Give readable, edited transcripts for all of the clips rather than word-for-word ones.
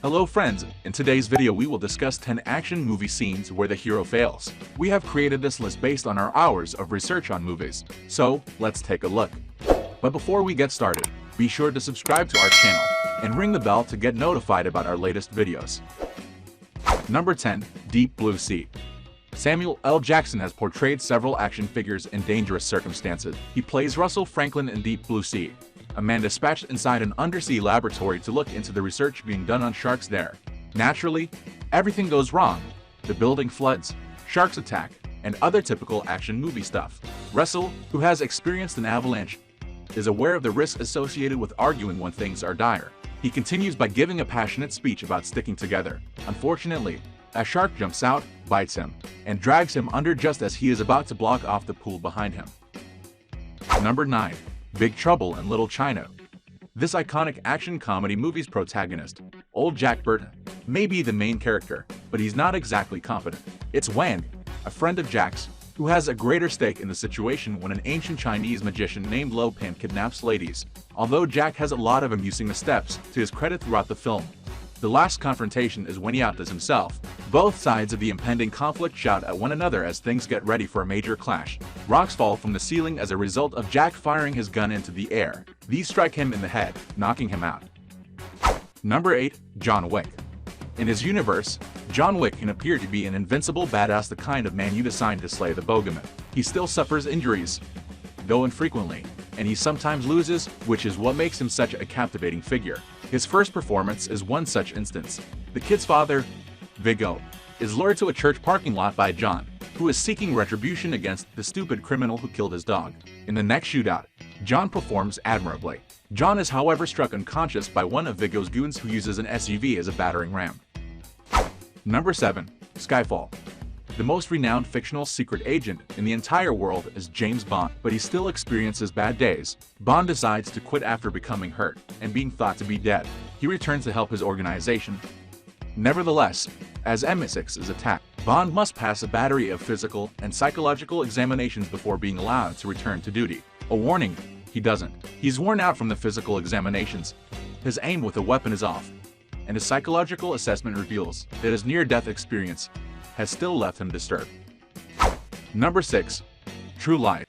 Hello friends, in today's video we will discuss 10 action movie scenes where the hero fails. We have created this list based on our hours of research on movies, so let's take a look. But before we get started, be sure to subscribe to our channel and ring the bell to get notified about our latest videos. Number 10. Deep Blue Sea. Samuel L. Jackson has portrayed several action figures in dangerous circumstances. He plays Russell Franklin in Deep Blue Sea, a man dispatched inside an undersea laboratory to look into the research being done on sharks there. Naturally, everything goes wrong. The building floods, sharks attack, and other typical action movie stuff. Russell, who has experienced an avalanche, is aware of the risks associated with arguing when things are dire. He continues by giving a passionate speech about sticking together. Unfortunately, a shark jumps out, bites him, and drags him under just as he is about to block off the pool behind him. Number 9. Big Trouble in Little China. This iconic action comedy movie's protagonist, Old Jack Burton, may be the main character, but he's not exactly competent. It's Wang, a friend of Jack's, who has a greater stake in the situation when an ancient Chinese magician named Lo Pan kidnaps ladies. Although Jack has a lot of amusing missteps to his credit throughout the film, the last confrontation is when he outdoes himself. Both sides of the impending conflict shout at one another as things get ready for a major clash. Rocks fall from the ceiling as a result of Jack firing his gun into the air. These strike him in the head, knocking him out. Number 8. John Wick. In his universe, John Wick can appear to be an invincible badass, the kind of man you'd assign to slay the bogeyman. He still suffers injuries, though infrequently, and he sometimes loses, which is what makes him such a captivating figure. His first performance is one such instance. The kid's father, Viggo, is lured to a church parking lot by John, who is seeking retribution against the stupid criminal who killed his dog. In the next shootout, John performs admirably. John is however struck unconscious by one of Viggo's goons who uses an SUV as a battering ram. Number 7. Skyfall. The most renowned fictional secret agent in the entire world is James Bond, but he still experiences bad days. Bond decides to quit after becoming hurt and being thought to be dead. He returns to help his organization. Nevertheless, as MI6 is attacked, Bond must pass a battery of physical and psychological examinations before being allowed to return to duty. A warning, he doesn't. He's worn out from the physical examinations. His aim with a weapon is off, and his psychological assessment reveals that his near-death experience has still left him disturbed. Number 6. True Lies.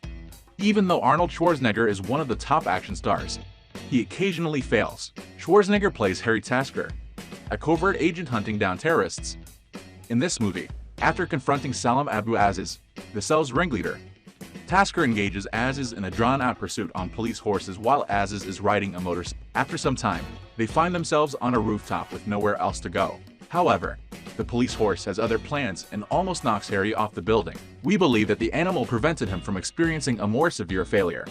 Even though Arnold Schwarzenegger is one of the top action stars, he occasionally fails. Schwarzenegger plays Harry Tasker, a covert agent hunting down terrorists. In this movie, after confronting Salam Abu Aziz, the cell's ringleader, Tasker engages Aziz in a drawn-out pursuit on police horses while Aziz is riding a motorcycle. After some time, they find themselves on a rooftop with nowhere else to go. However, the police horse has other plans and almost knocks Harry off the building. We believe that the animal prevented him from experiencing a more severe failure.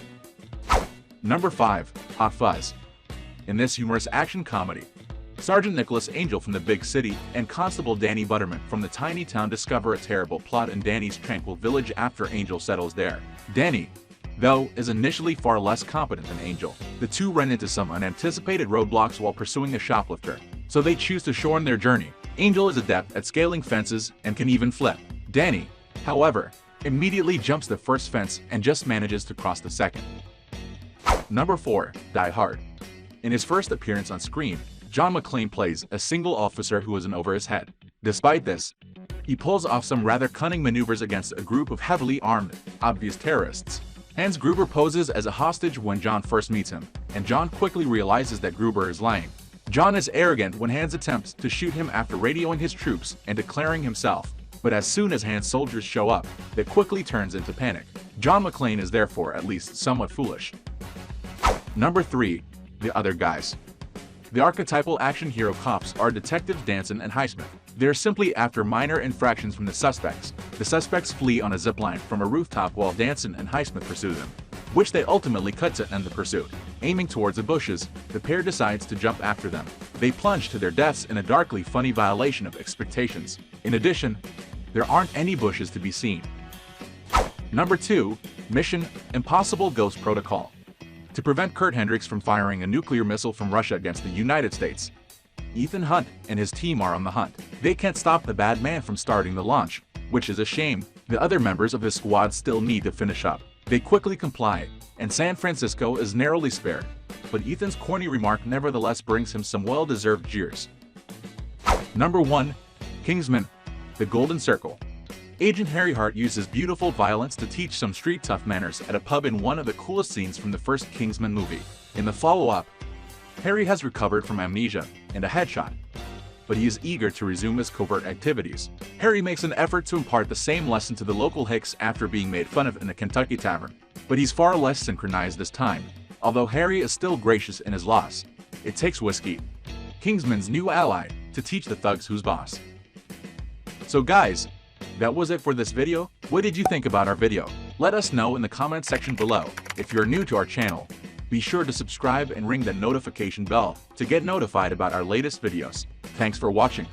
Number 5. Hot Fuzz. In this humorous action comedy, Sergeant Nicholas Angel from the big city and Constable Danny Butterman from the tiny town discover a terrible plot in Danny's tranquil village after Angel settles there. Danny, though, is initially far less competent than Angel. The two run into some unanticipated roadblocks while pursuing a shoplifter, so they choose to shorten their journey. Angel is adept at scaling fences and can even flip. Danny, however, immediately jumps the first fence and just manages to cross the second. Number 4. Die Hard. In his first appearance on screen, John McClane plays a single officer who is in over his head. Despite this, he pulls off some rather cunning maneuvers against a group of heavily armed, obvious terrorists. Hans Gruber poses as a hostage when John first meets him, and John quickly realizes that Gruber is lying. John is arrogant when Hans attempts to shoot him after radioing his troops and declaring himself, but as soon as Hans' soldiers show up, that quickly turns into panic. John McClane is therefore at least somewhat foolish. Number 3. The Other Guys. The archetypal action hero cops are Detectives Danson and Highsmith. They're simply after minor infractions from the suspects. The suspects flee on a zipline from a rooftop while Danson and Highsmith pursue them, which they ultimately cut to end the pursuit. Aiming towards the bushes, the pair decides to jump after them. They plunge to their deaths in a darkly funny violation of expectations. In addition, there aren't any bushes to be seen. Number 2. Mission Impossible Ghost Protocol. To prevent Kurt Hendricks from firing a nuclear missile from Russia against the United States, Ethan Hunt and his team are on the hunt. They can't stop the bad man from starting the launch, which is a shame. The other members of his squad still need to finish up. They quickly comply, and San Francisco is narrowly spared, but Ethan's corny remark nevertheless brings him some well-deserved jeers. Number 1. Kingsman: The Golden Circle. Agent Harry Hart uses beautiful violence to teach some street tough manners at a pub in one of the coolest scenes from the first Kingsman movie. In the follow-up, Harry has recovered from amnesia and a headshot, but he is eager to resume his covert activities. Harry makes an effort to impart the same lesson to the local hicks after being made fun of in a Kentucky tavern, but he's far less synchronized this time. Although Harry is still gracious in his loss, it takes Whiskey, Kingsman's new ally, to teach the thugs who's boss. So guys, that was it for this video. What did you think about our video? Let us know in the comment section below. If you're new to our channel, be sure to subscribe and ring the notification bell to get notified about our latest videos. Thanks for watching.